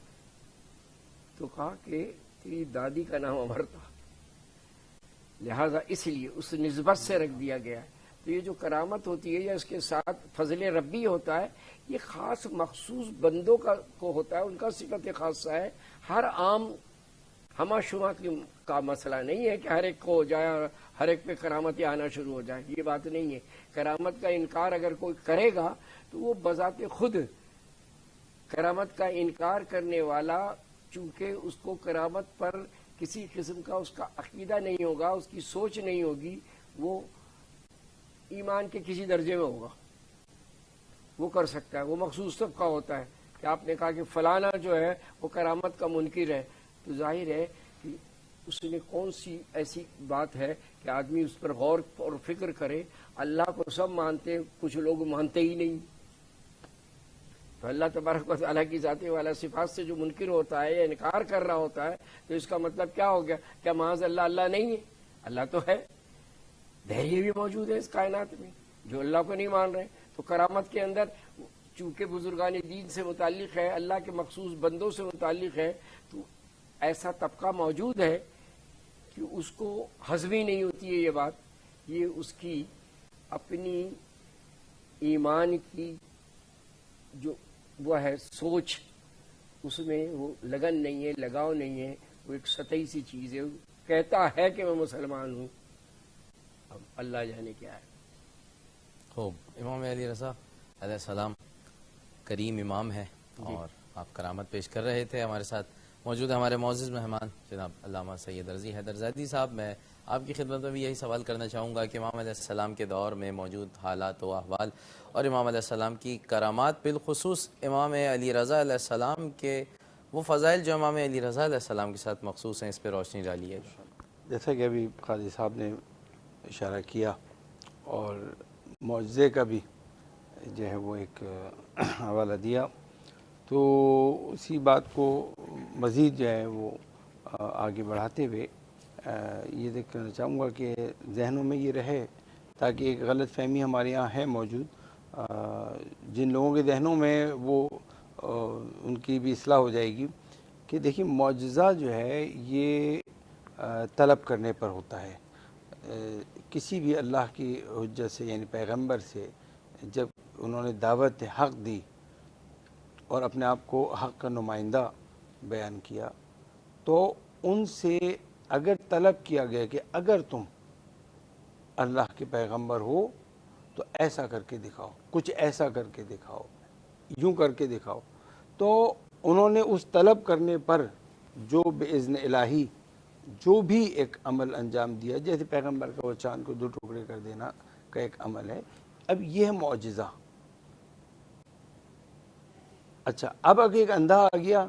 تو کہا کہ تیری دادی کا نام عمر تھا، لہذا اس لیے اس نسبت سے رکھ دیا گیا ہے۔ تو یہ جو کرامت ہوتی ہے یا اس کے ساتھ فضل ربی ہوتا ہے، یہ خاص مخصوص بندوں کو ہوتا ہے، ان کا صفت خاصہ ہے۔ ہر عام ہمہ شمہ کا مسئلہ نہیں ہے کہ ہر ایک کو ہو جائے اور ہر ایک پہ کرامتیں آنا شروع ہو جائے، یہ بات نہیں ہے۔ کرامت کا انکار اگر کوئی کرے گا تو وہ بذات خود کرامت کا انکار کرنے والا، چونکہ اس کو کرامت پر کسی قسم کا اس کا عقیدہ نہیں ہوگا، اس کی سوچ نہیں ہوگی، وہ ایمان کے کسی درجے میں ہوگا، وہ کر سکتا ہے۔ وہ مخصوص سب کا ہوتا ہے کہ آپ نے کہا کہ فلانا جو ہے وہ کرامت کا منکر ہے، تو ظاہر ہے کہ اس نے کون سی ایسی بات ہے کہ آدمی اس پر غور اور فکر کرے۔ اللہ کو سب مانتے ہیں، کچھ لوگ مانتے ہی نہیں۔ تو اللہ تبارک و تعالیٰ کی ذاتی والا صفات سے جو منکر ہوتا ہے یا انکار کر رہا ہوتا ہے، تو اس کا مطلب کیا ہو گیا؟ کیا معاذ اللہ اللہ نہیں ہے؟ اللہ تو ہے، دہریے بھی موجود ہے اس کائنات میں جو اللہ کو نہیں مان رہے۔ تو کرامت کے اندر چونکہ بزرگان دین سے متعلق ہے، اللہ کے مخصوص بندوں سے متعلق ہے، تو ایسا طبقہ موجود ہے کہ اس کو ہضمی نہیں ہوتی ہے یہ بات، یہ اس کی اپنی ایمان کی جو وہ ہے سوچ، اس میں وہ لگن نہیں ہے، لگاؤ نہیں ہے، وہ ایک سطحی سی چیز ہے۔ کہتا ہے کہ میں مسلمان ہوں، اب اللہ جانے کیا ہے۔ خوب، امام علی رضا علیہ السلام کریم امام ہے، اور آپ کرامت پیش کر رہے تھے۔ ہمارے ساتھ موجود ہے ہمارے معزز مہمان جناب علامہ سید رضی حیدر زیدی صاحب۔ میں آپ کی خدمت میں بھی یہی سوال کرنا چاہوں گا کہ امام علیہ السلام کے دور میں موجود حالات و احوال اور امام علیہ السلام کی کرامات، بالخصوص امام علی رضا علیہ السلام کے وہ فضائل جو امام علی رضا علیہ السلام کے ساتھ مخصوص ہیں، اس پہ روشنی ڈالی ہے۔ جیسا کہ ابھی قاضی صاحب نے اشارہ کیا اور معجزے کا بھی جو ہے وہ ایک حوالہ دیا، تو اسی بات کو مزید جو ہے وہ آگے بڑھاتے ہوئے یہ دیکھنا چاہوں گا کہ ذہنوں میں یہ رہے، تاکہ ایک غلط فہمی ہمارے یہاں ہے موجود، جن لوگوں کے ذہنوں میں وہ ان کی بھی اصلاح ہو جائے گی کہ دیکھیں معجزہ جو ہے یہ طلب کرنے پر ہوتا ہے۔ کسی بھی اللہ کی حجت سے یعنی پیغمبر سے جب انہوں نے دعوت حق دی اور اپنے آپ کو حق کا نمائندہ بیان کیا، تو ان سے اگر طلب کیا گیا کہ اگر تم اللہ کے پیغمبر ہو تو ایسا کر کے دکھاؤ، کچھ ایسا کر کے دکھاؤ، یوں کر کے دکھاؤ، تو انہوں نے اس طلب کرنے پر جو باذن الہی جو بھی ایک عمل انجام دیا، جیسے پیغمبر کا وہ چاند کو 2 ٹکڑے کر دینا کا ایک عمل ہے۔ اب یہ ہے معجزہ۔ اچھا، اب اگر ایک اندھا آ گیا،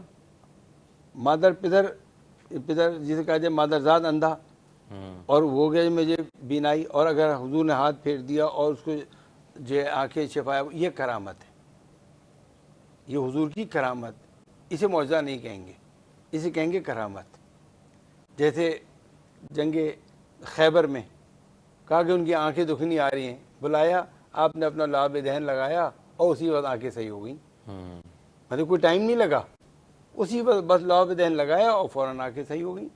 مادر پدر جسے کہا جائے مادرزاد اندھا، اور وہ گئے مجھے بینائی، اور اگر حضور نے ہاتھ پھیر دیا اور اس کو جو آنکھیں شفایا، یہ کرامت ہے، یہ حضور کی کرامت۔ اسے معجزہ نہیں کہیں گے، اسے کہیں گے کرامت۔ جیسے جنگ خیبر میں کہا کہ ان کی آنکھیں دکھنی آ رہی ہیں، بلایا، آپ نے اپنا لعاب دہن لگایا اور اسی وقت آنکھیں صحیح ہو گئیں، مطلب کوئی ٹائم نہیں لگا، اسی وقت بس لعاب دہن لگایا اور فوراً آنکھیں صحیح ہو گئیں۔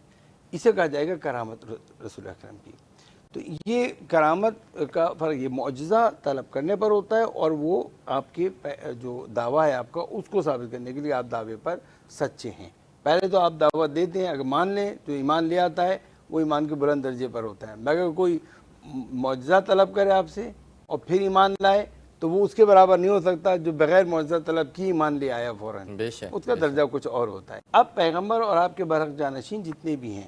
اسے کہا جائے گا کرامت رسول اکرم کی۔ تو یہ کرامت کا فرق یہ معجزہ طلب کرنے پر ہوتا ہے، اور وہ آپ کے جو دعویٰ ہے آپ کا، اس کو ثابت کرنے کے لیے آپ دعوے پر سچے ہیں۔ پہلے تو آپ دعوت دیتے ہیں، اگر مان لیں تو ایمان لے آتا ہے، وہ ایمان کے بلند درجے پر ہوتا ہے۔ مگر کوئی معجزہ طلب کرے آپ سے اور پھر ایمان لائے تو وہ اس کے برابر نہیں ہو سکتا جو بغیر معجزہ طلب کی ایمان لے آیا فوراً، بے شک، اس کا درجہ کچھ اور ہوتا ہے۔ اب پیغمبر اور آپ کے برحق جانشین جتنے بھی ہیں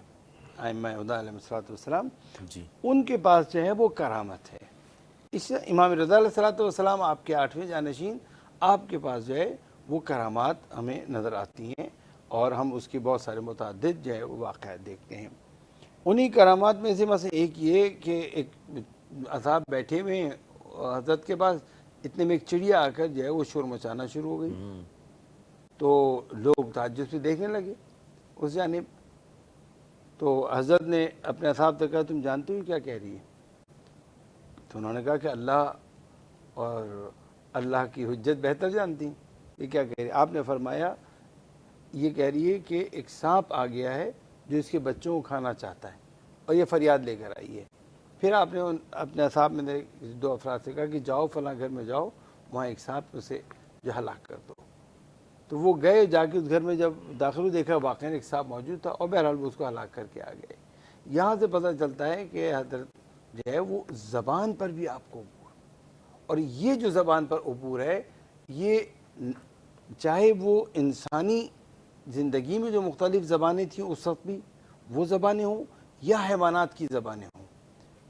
ائمہ ہدیٰ علیہ الصلوۃ والسلام، جی، ان کے پاس جو ہے وہ کرامت ہے۔ اس سے امام رضا علیہ الصلوۃ والسلام آپ کے 8ویں جانشین، آپ کے پاس جو ہے وہ کرامات ہمیں نظر آتی ہیں، اور ہم اس کی بہت سارے متعدد جو ہے وہ واقعات دیکھتے ہیں۔ انہی کرامات میں سے مثلا ایک یہ کہ ایک اصحاب بیٹھے ہوئے ہیں حضرت کے پاس، اتنے میں ایک چڑیا آ کر جو ہے وہ شور مچانا شروع ہو گئی، تو لوگ تعجب سے دیکھنے لگے اس جانب۔ تو حضرت نے اپنے اصحاب سے کہا تم جانتے ہو کیا کہہ رہی ہے؟ تو انہوں نے کہا کہ اللہ اور اللہ کی حجت بہتر جانتی ہیں، یہ کیا کہہ رہی ہے؟ آپ نے فرمایا یہ کہہ رہی ہے کہ ایک سانپ آ گیا ہے جو اس کے بچوں کو کھانا چاہتا ہے اور یہ فریاد لے کر آئی ہے۔ پھر آپ نے اپنے اصحاب میں 2 افراد سے کہا کہ جاؤ فلاں گھر میں جاؤ، وہاں ایک سانپ اسے جو ہلاک کر دو۔ تو وہ گئے، جا کے اس گھر میں جب داخل ہوئے دیکھا واقعی ایک سانپ موجود تھا، اور بہرحال وہ اس کو ہلاک کر کے آ گئے۔ یہاں سے پتہ چلتا ہے کہ حضرت جو ہے وہ زبان پر بھی آپ کو عبور، اور یہ جو زبان پر عبور ہے، یہ چاہے وہ انسانی زندگی میں جو مختلف زبانیں تھیں اس وقت بھی وہ زبانیں ہوں، یا حیوانات کی زبانیں ہوں۔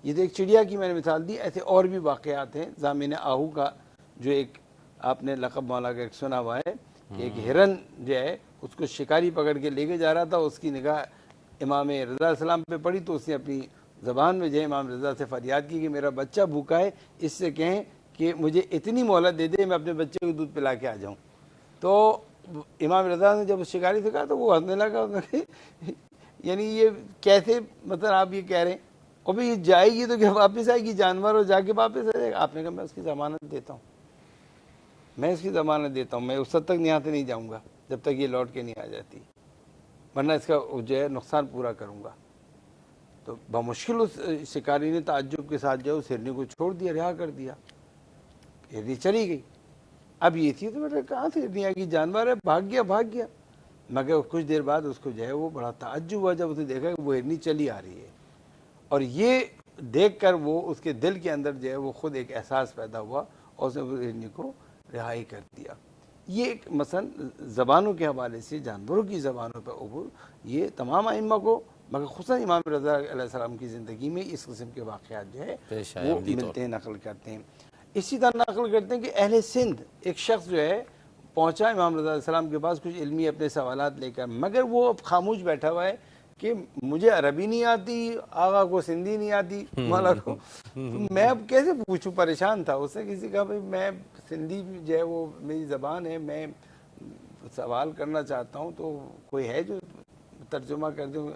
یہ تو ایک چڑیا کی میں نے مثال دی، ایسے اور بھی واقعات ہیں۔ ضامن آہو کا جو ایک آپ نے لقب مولا کا ایک سنا ہوا ہے کہ ایک ہرن جو ہے اس کو شکاری پکڑ کے لے کے جا رہا تھا، اس کی نگاہ امام رضا علیہ السلام پہ پڑی تو اس نے اپنی زبان میں جو ہے امام رضا سے فریاد کی کہ میرا بچہ بھوکا ہے، اس سے کہیں کہ مجھے اتنی مہلت دے دے میں اپنے بچے کو دودھ پلا کے آ جاؤں۔ تو امام رضا نے جب اس شکاری سے کہا تو وہ ہنسنے لگا، یعنی یہ کیسے مطلب آپ یہ کہہ رہے ہیں، اور بھی یہ جائے گی تو کیا واپس آئے گی جانور، اور جا کے واپس آ جائے گا؟ آپ نے کہا میں اس کی ضمانت دیتا ہوں، میں اس کی ضمانت دیتا ہوں، میں اس حد تک یہاں سے نہیں جاؤں گا جب تک یہ لوٹ کے نہیں آ جاتی، ورنہ اس کا جو ہے نقصان پورا کروں گا۔ تو بمشکل اس شکاری نے تعجب کے ساتھ جو ہے اس ہرنی کو چھوڑ دیا، رہا کر دیا، ہرنی چلی گئی۔ اب یہ تھی تو میں نے کہاں سے ہرنی آ گئی، جانور ہے، بھاگ گیا۔ مگر کچھ دیر بعد اس کو جو ہے وہ بڑا تعجب ہوا جب اسے دیکھا کہ وہ ہرنی چلی آ رہی ہے، اور یہ دیکھ کر وہ اس کے دل کے اندر جو ہے وہ خود ایک احساس پیدا ہوا اور اس نے اس ہرنی کو رہائی کر دیا۔ یہ ایک مثلا زبانوں کے حوالے سے جانوروں کی زبانوں پر عبور، یہ تمام ائمہ کو مگر خصوصاً امام رضا علیہ السلام کی زندگی میں اس قسم کے واقعات جو ہے وہ ملتے ہیں، نقل کرتے ہیں۔ اسی طرح نقل کرتے ہیں کہ اہل سندھ ایک شخص جو ہے پہنچا امام رضا علیہ السلام کے پاس کچھ علمی اپنے سوالات لے کر، مگر وہ اب خاموش بیٹھا ہوا ہے کہ مجھے عربی نہیں آتی، آغا کو سندھی نہیں آتی، مولا کو، تو میں اب کیسے پوچھوں، پریشان تھا۔ اس نے کسی کہا بھائی میں سندھی جو ہے وہ میری زبان ہے، میں سوال کرنا چاہتا ہوں، تو کوئی ہے جو ترجمہ کر دوں؟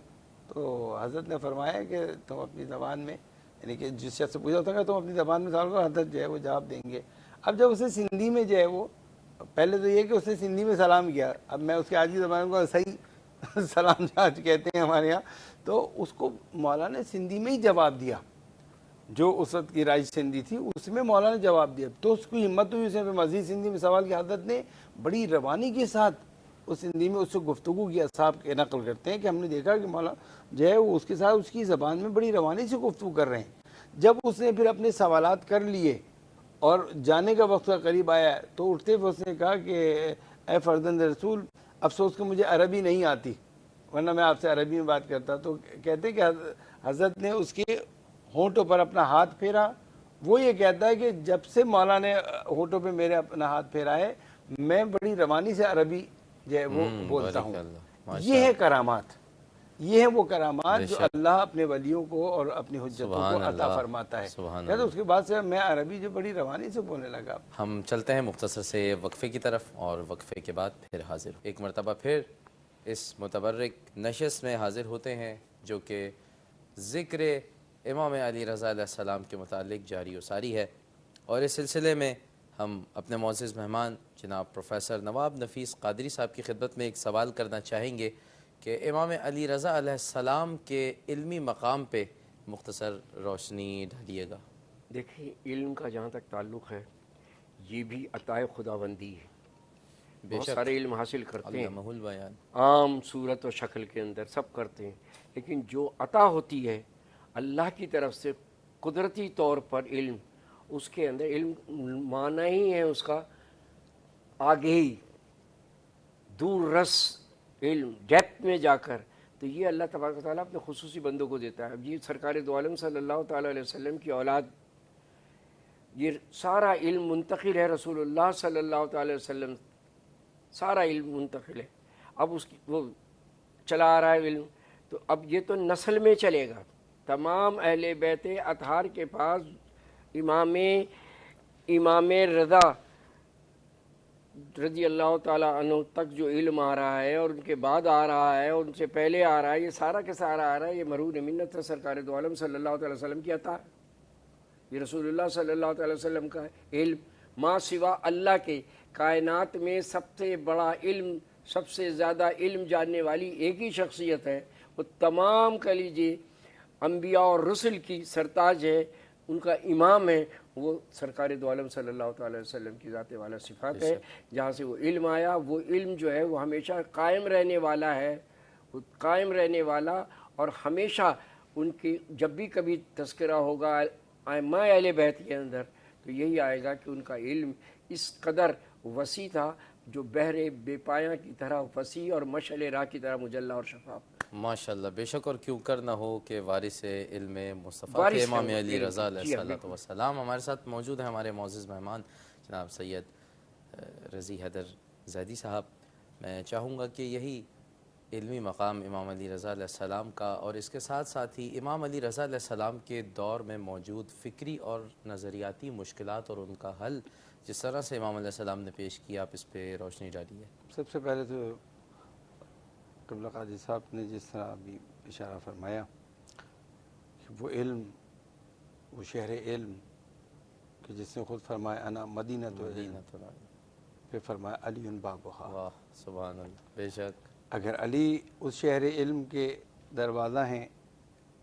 تو حضرت نے فرمایا کہ تم اپنی زبان میں، یعنی کہ جس شخص سے پوچھا ہوتا ہے تم اپنی زبان میں سوال کرو، حضرت جو ہے وہ جواب دیں گے۔ اب جب اسے سندھی میں جو ہے وہ پہلے تو یہ کہ اس نے سندھی میں سلام کیا، اب میں اس کے آج کی زبان کو صحیح سلام آج کہتے ہیں ہمارے یہاں، تو اس کو مولا نے سندھی میں ہی جواب دیا۔ جو اس وقت کی راج سندھی تھی اس میں مولانا نے جواب دیا، تو اس کی ہمت ہوئی، اس نے مزید سندھی میں سوال کی، حضرت نے بڑی روانی کے ساتھ اس ہندی میں اس سے گفتگو کی، اصحاب کے نقل کرتے ہیں کہ ہم نے دیکھا کہ مولانا جو ہے وہ اس کے ساتھ اس کی زبان میں بڑی روانی سے گفتگو کر رہے ہیں۔ جب اس نے پھر اپنے سوالات کر لیے اور جانے کا وقت قریب آیا تو اٹھتے ہوئے اس نے کہا کہ اے فرزند رسول، افسوس کہ مجھے عربی نہیں آتی، ورنہ میں آپ سے عربی میں بات کرتا۔ تو کہتے ہیں کہ حضرت نے اس کے ہونٹوں پر اپنا ہاتھ پھیرا۔ وہ یہ کہتا ہے کہ جب سے مولانا نے ہونٹوں پہ میرے اپنا ہاتھ پھیرا ہے میں بڑی روانی سے عربی جو ہے وہ بولتا ہوں۔ یہ ہے کرامات، یہ ہے وہ کرامات جو اللہ اپنے ولیوں کو اور اپنی حجتوں کو عطا فرماتا ہے۔ کہتے اس کے بعد سے میں عربی جو بڑی روانی سے بولنے لگا۔ ہم چلتے ہیں مختصر سے وقفے کی طرف، اور وقفے کے بعد پھر حاضر ایک مرتبہ پھر اس متبرک نشست میں حاضر ہوتے ہیں جو کہ ذکر امام علی رضا علیہ السلام کے متعلق جاری و ساری ہے، اور اس سلسلے میں ہم اپنے معزز مہمان جناب پروفیسر نواب نفیس قادری صاحب کی خدمت میں ایک سوال کرنا چاہیں گے کہ امام علی رضا علیہ السلام کے علمی مقام پہ مختصر روشنی ڈالیے گا۔ دیکھیں، علم کا جہاں تک تعلق ہے یہ بھی عطائے خداوندی ہے۔ بہت سارے علم حاصل کرتے ہیں، علامہ البیان، عام صورت و شکل کے اندر سب کرتے ہیں، لیکن جو عطا ہوتی ہے اللہ کی طرف سے قدرتی طور پر علم، اس کے اندر علم معنی ہی ہے اس کا آگے ہی دور رس علم، ڈیپتھ میں جا کر، تو یہ اللہ تبارک و تعالیٰ اپنے خصوصی بندوں کو دیتا ہے۔ اب یہ سرکار دو عالم صلی اللہ تعالیٰ علیہ وسلم کی اولاد، یہ سارا علم منتقل ہے، رسول اللہ صلی اللہ تعالیٰ علیہ وسلم سارا علم منتقل ہے۔ اب اس کی وہ چلا آ رہا ہے علم، تو اب یہ تو نسل میں چلے گا۔ تمام اہل بیت اطہار کے پاس امام رضا رضی اللہ تعالیٰ عنہ تک جو علم آ رہا ہے، اور ان کے بعد آ رہا ہے، اور ان سے پہلے آ رہا ہے، یہ سارا کے سارا آ رہا ہے، یہ مرہون منت ہے سرکار دو عالم صلی اللہ تعالیٰ وسلم کی عطا ہے۔ یہ رسول اللہ صلی اللہ تعالیٰ وسلم کا علم ما سوا اللہ کے کائنات میں سب سے بڑا علم، سب سے زیادہ علم جاننے والی ایک ہی شخصیت ہے، وہ تمام کہہ لیجیے انبیاء اور رسل کی سرتاج ہے، ان کا امام ہے، وہ سرکار دو عالم صلی اللہ تعالیٰ وسلم کی ذات والا صفات ہے۔ جہاں سے وہ علم آیا، وہ علم جو ہے وہ ہمیشہ قائم رہنے والا ہے، وہ قائم رہنے والا، اور ہمیشہ ان کی جب بھی کبھی تذکرہ ہوگا ائمہ اہل بیت کے اندر تو یہی آئے گا کہ ان کا علم اس قدر وسیع تھا جو بحر بے پایاں کی طرح وسیع اور مشعل راہ کی طرح مجلی اور شفاف۔ ماشاءاللہ، بے شک، اور کیوں کر نہ ہو کہ وارث علم مصطفیٰ کے امام علی رضا علیہ السلام ہمارے ساتھ موجود ہیں، ہمارے معزز مہمان جناب سید رضی حیدر زیدی صاحب۔ میں چاہوں گا کہ یہی علمی مقام امام علی رضا علیہ السلام کا، اور اس کے ساتھ ساتھ ہی امام علی رضا علیہ السلام کے دور میں موجود فکری اور نظریاتی مشکلات اور ان کا حل جس طرح سے امام علیہ السلام نے پیش کیا، آپ اس پہ روشنی ڈالیے۔ سب سے پہلے تو قبلہ قاضی صاحب نے جس طرح ابھی اشارہ فرمایا کہ وہ علم، وہ شہر علم کہ جس نے خود فرمایا انا مدینہ تو علم، پھر فرمایا علی بابھا۔ واہ سبحان اللہ، بے شک اگر علی اس شہر علم کے دروازہ ہیں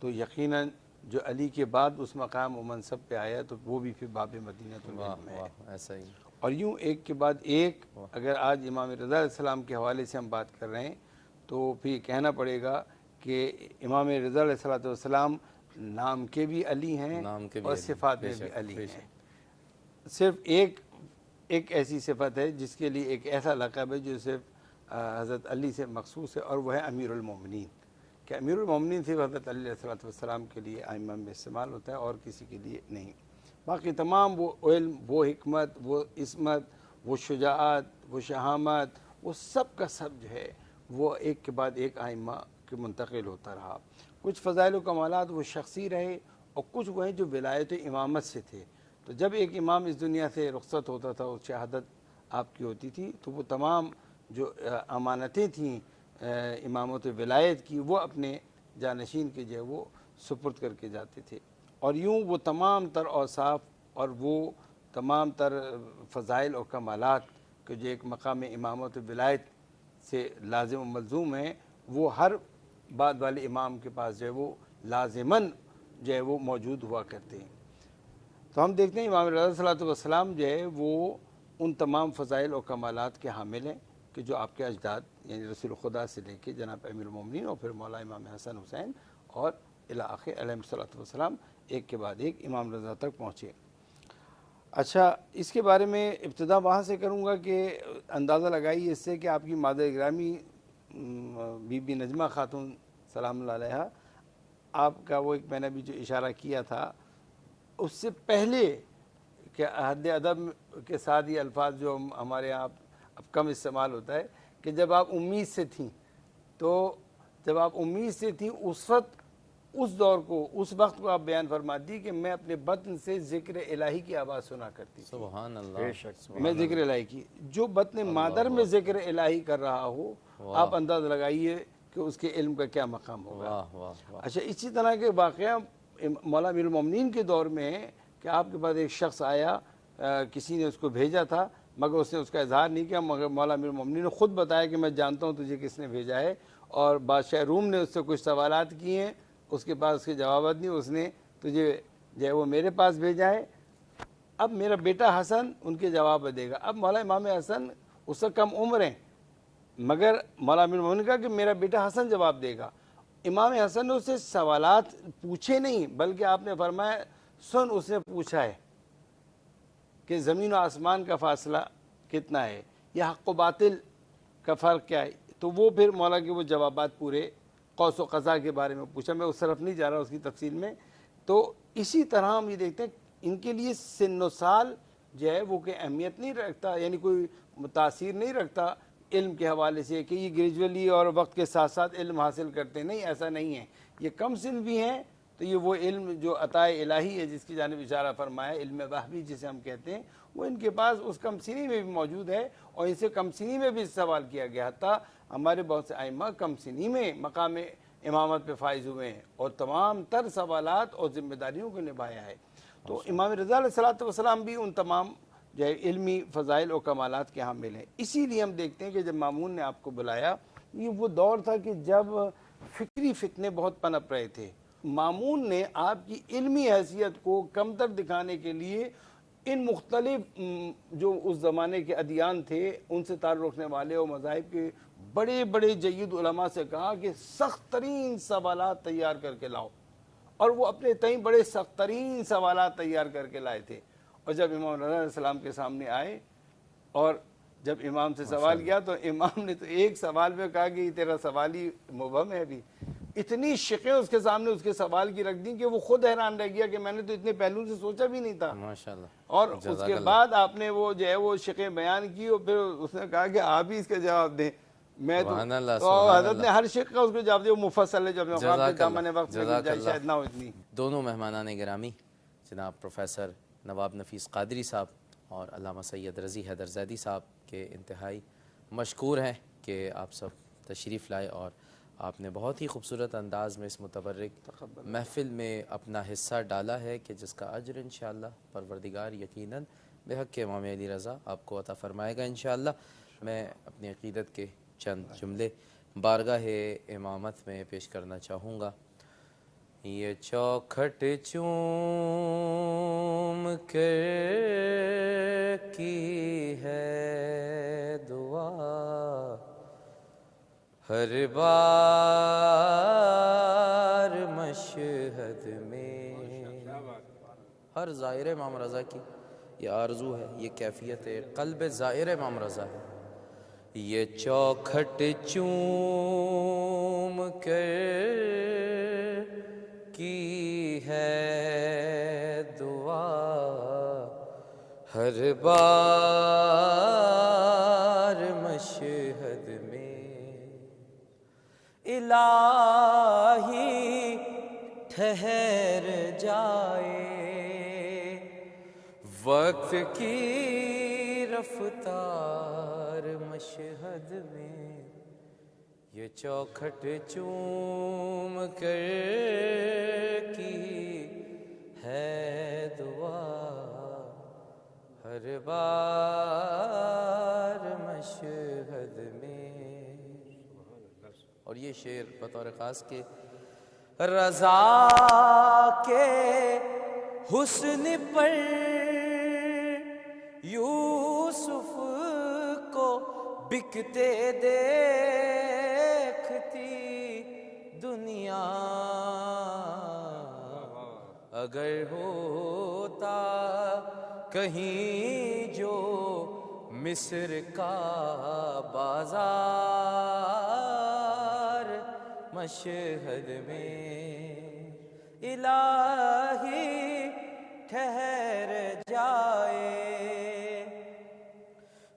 تو یقیناً جو علی کے بعد اس مقام و منصب پہ آیا تو وہ بھی پھر باب مدینہ العلم ہے۔ ایسا ہی، اور یوں ایک کے بعد ایک، اگر آج امام رضا علیہ السلام کے حوالے سے ہم بات کر رہے ہیں تو پھر کہنا پڑے گا کہ امام رضا علیہ السلام نام کے بھی علی ہیں اور صفات میں بھی علی ہیں۔ صرف ایک ایسی صفت ہے جس کے لیے ایک ایسا لقب ہے جو صرف حضرت علی سے مخصوص ہے، اور وہ ہے امیر المومنین، کہ امیر المومنین صرف حضرت علی علیہ السلام کے لیے ائمہ میں استعمال ہوتا ہے اور کسی کے لیے نہیں۔ باقی تمام وہ علم، وہ حکمت، وہ عصمت، وہ شجاعت، وہ شہامت، وہ سب کا سب جو ہے وہ ایک کے بعد ایک ائمہ کے منتقل ہوتا رہا۔ کچھ فضائل و کمالات وہ شخصی رہے اور کچھ وہ ہیں جو ولایت امامت سے تھے۔ تو جب ایک امام اس دنیا سے رخصت ہوتا تھا، اس شہادت آپ کی ہوتی تھی، تو وہ تمام جو امانتیں تھیں امامت ولایت کی وہ اپنے جانشین کے جو ہے وہ سپرد کر کے جاتے تھے، اور یوں وہ تمام تر اوصاف اور وہ تمام تر فضائل اور کمالات کہ جو ایک مقام امامت ولایت سے لازم و ملزوم ہیں، وہ ہر بعد والے امام کے پاس جو ہے وہ لازماً جو ہے وہ موجود ہوا کرتے ہیں۔ تو ہم دیکھتے ہیں امام رضا صلی اللہ علیہ وسلم جو ہے وہ ان تمام فضائل اور کمالات کے حامل ہیں کہ جو آپ کے اجداد یعنی رسول خدا سے لے کے جناب امیر المومنین اور پھر مولا امام حسن حسین اور الی آخر علیہ الصلوۃ والسلام ایک کے بعد ایک امام رضا تک پہنچے۔ اچھا، اس کے بارے میں ابتدا وہاں سے کروں گا کہ اندازہ لگائیے اس سے کہ آپ کی مادر گرامی بی بی نجمہ خاتون سلام اللہ علیہا، آپ کا وہ ایک میں نے ابھی جو اشارہ کیا تھا اس سے پہلے کہ حد ادب کے ساتھ یہ الفاظ جو ہمارے یہاں اب کم استعمال ہوتا ہے کہ جب آپ امید سے تھیں، تو جب آپ امید سے تھیں اس وقت اس دور کو اس وقت کو آپ بیان فرماتی کہ میں اپنے بطن سے ذکر الہی کی آواز سنا کرتی تھی۔ سبحان اللہ، بے شک۔ میں ذکر الہی کی جو بطن مادر میں ذکر الہی کر رہا ہو، آپ انداز لگائیے کہ اس کے علم کا کیا مقام ہوگا۔ واہ واہ واہ، اچھا، اسی طرح کے واقعہ مولا امیر المومنین کے دور میں ہے کہ آپ کے پاس ایک شخص آیا، کسی نے اس کو بھیجا تھا مگر اس نے اس کا اظہار نہیں کیا، مگر مولا امیر المومنین نے خود بتایا کہ میں جانتا ہوں تجھے کس نے بھیجا ہے، اور بادشاہ روم نے اس سے کچھ سوالات کیے ہیں، اس کے پاس اس کے جوابات نہیں، اس نے تجھے جو ہے وہ میرے پاس بھیجا ہے، اب میرا بیٹا حسن ان کے جواب دے گا۔ اب مولا امام حسن اس سے کم عمر ہیں مگر مولا امیر المومنین نے کہا کہ میرا بیٹا حسن جواب دے گا۔ امام حسن نے اس سے سوالات پوچھے نہیں بلکہ آپ نے فرمایا سن اس نے پوچھا ہے کہ زمین و آسمان کا فاصلہ کتنا ہے یا حق و باطل کا فرق کیا ہے، تو وہ پھر مولا کے وہ جوابات پورے قوس و قزح کے بارے میں پوچھا، میں اس طرف نہیں جا رہا اس کی تفصیل میں۔ تو اسی طرح ہم یہ دیکھتے ہیں ان کے لیے سن و سال جو ہے وہ کوئی اہمیت نہیں رکھتا، یعنی کوئی تاثیر نہیں رکھتا علم کے حوالے سے کہ یہ گریجولی اور وقت کے ساتھ ساتھ علم حاصل کرتے ہیں، نہیں، ایسا نہیں ہے۔ یہ کم سن بھی ہیں تو یہ وہ علم جو عطائے الہی ہے جس کی جانب اشارہ فرمایا، علم وہبی جسے ہم کہتے ہیں، وہ ان کے پاس اس کم سنی میں بھی موجود ہے، اور ان سے کم سنی میں بھی سوال کیا گیا۔ حتیٰ ہمارے بہت سے ائمہ کم سنی میں مقام امامت پہ فائز ہوئے ہیں اور تمام تر سوالات اور ذمہ داریوں کو نبھایا ہے۔ تو امام رضا علیہ السلام بھی ان تمام جو ہے علمی فضائل اور کمالات کے حامل ہیں۔ اسی لیے ہم دیکھتے ہیں کہ جب مامون نے آپ کو بلایا، یہ وہ دور تھا کہ جب فکری فتنے بہت پنپ رہے تھے۔ مامون نے آپ کی علمی حیثیت کو کمتر دکھانے کے لیے ان مختلف جو اس زمانے کے ادیان تھے ان سے تعلق رکھنے والے اور مذاہب کے بڑے بڑے جید علماء سے کہا کہ سخت ترین سوالات تیار کر کے لاؤ، اور وہ اپنے تئیں بڑے سخت ترین سوالات تیار کر کے لائے تھے۔ اور جب امام رضا علیہ السلام کے سامنے آئے اور جب امام سے سوال کیا تو امام نے تو ایک سوال میں کہا کہ یہ تیرا سوال ہی مبہم ہے، ابھی اتنی شقیں اس کے سامنے اس کے سوال کی رکھ دیں کہ وہ خود حیران رہ گیا کہ میں نے تو اتنے پہلو سے سوچا بھی نہیں تھا۔ ماشاءاللہ، اور اس کے بعد آپ نے وہ جو ہے وہ شقیں بیان کی اور پھر اس نے کہا کہ آپ ہی اس کا جواب دیں۔ میں سبحان اللہ، تو حضرت نے ہر شق کا اس کو جواب دیا، وہ مفصل ہے، جب دامن وقت میں گنجائش شاید نہ ہو اتنی۔ دونوں مہمانان گرامی جناب پروفیسر نواب نفیس قادری صاحب اور علامہ سید رضی حیدر زیدی صاحب کے انتہائی مشکور ہیں کہ آپ سب تشریف لائے اور آپ نے بہت ہی خوبصورت انداز میں اس متبرک محفل میں اپنا حصہ ڈالا ہے کہ جس کا اجر انشاءاللہ پروردگار یقیناً بحق امام علی رضا آپ کو عطا فرمائے گا انشاءاللہ۔ میں اپنی عقیدت کے چند جملے بارگاہ امامت میں پیش کرنا چاہوں گا۔ یہ چوکھٹ چوم کر کی ہے دعا، ہر بار مشہد میں، ہر زائر امام رضا کی یہ آرزو ہے، یہ کیفیت قلب زائر امام رضا ہے۔ یہ چوکھٹ چوم کر کی ہے دعا، ہر بار مشہد میں، الہی ٹھہر جائے وقت کی رفتار مشہد میں، یہ چوکھٹ چوم کر کی ہے دعا، ہر بار مشہد میں۔ اور یہ شعر بطور خاص کے رضا کے حسن پر یوسف کو بکتے دیکھتی دنیا، اگر ہوتا کہیں جو مصر کا بازار، مشہد میں الہ